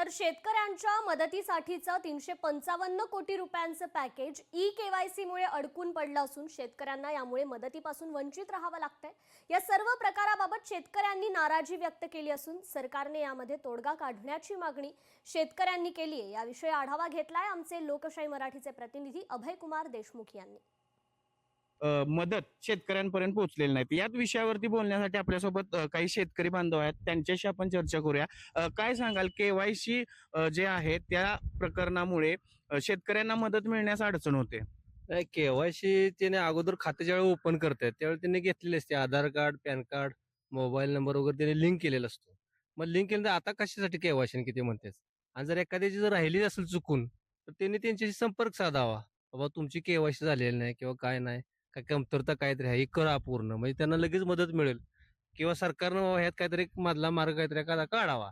तर शेतकऱ्यांच्या मदतीसाठीचं 355 कोटी रुपयांचं पॅकेज ई-केवायसी मुळे अडकून पडलं असून शेतकऱ्यांना यामुळे मदतीपासून वंचित राहावं लागतंय। या सर्व प्रकाराबाबत शेतकऱ्यांनी नाराजी व्यक्त केली असून सरकारने यामध्ये तोडगा काढण्याची मागणी शेतकऱ्यांनी केली आहे। याविषयी आढावा घेतलाय आमचे लोकशाही मराठीचे प्रतिनिधी अभय कुमार देशमुख यांनी। मदत शेतकऱ्यांपर्यंत पोहोचलेली नाही। याच विषयावरती बोलण्यासाठी आपल्यासोबत काही शेतकरी बांधव आहेत, त्यांच्याशी आपण चर्चा करूया। काय सांगाल, केवायसी जे आहे त्या प्रकरणामुळे शेतकऱ्यांना मदत मिळण्यास अडचण होते? नाही, केवायसी त्याने अगोदर खाते ज्यावेळी ओपन करतात त्यावेळी त्यांनी घेतलेले असते Aadhaar card, PAN card, mobile number वगैरे त्याने लिंक केलेला असतो। मग लिंक केल्यानंतर आता कशासाठी केवायसी किती म्हणतात? आणि जर एखाद्याची जर राहिली असेल चुकून तर त्यांनी त्यांच्याशी संपर्क साधावा, बाबा तुमची केवायसी झालेली नाही किंवा काय नाही, काय कमतरता काहीतरी आहे, हे करा पूर्ण, म्हणजे त्यांना लगेच मदत मिळेल। किंवा सरकारनं बाबा ह्यात काहीतरी एक मधला मार्ग काहीतरी एखादा काढावा,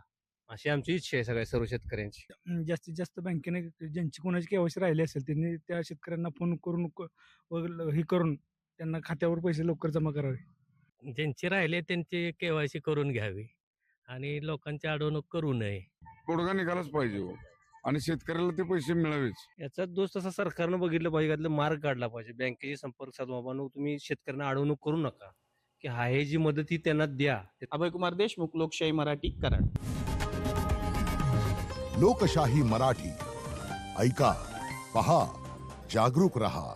अशी आमची इच्छा आहे सगळ्या सर्व शेतकऱ्यांची। जास्तीत जास्त बँकेने ज्यांची कोणाची केवायसी राहिली असेल त्यांनी त्या शेतकऱ्यांना फोन करून हे करून त्यांना खात्यावर पैसे लवकर जमा करावे। ज्यांचे राहिले त्यांची केवायसी करून घ्यावी आणि लोकांची अडवणूक करू नये। तोडगा निघालाच पाहिजे हो, आणि शेतकऱ्याला ते पैसे मिळावेच। याचा दोष तसा सरकारनं बघितलं पाहिजे, यातला मार्ग काढला पाहिजे। बँकेशी संपर्क साधवा, बाबा तुम्ही शेतकऱ्यांना अडवणूक करू नका, की आहे जी मदत ही त्यांना द्या। अभय कुमार देशमुख, लोकशाही मराठी, कराड। लोकशाही मराठी, ऐका, पहा, जागरूक रहा।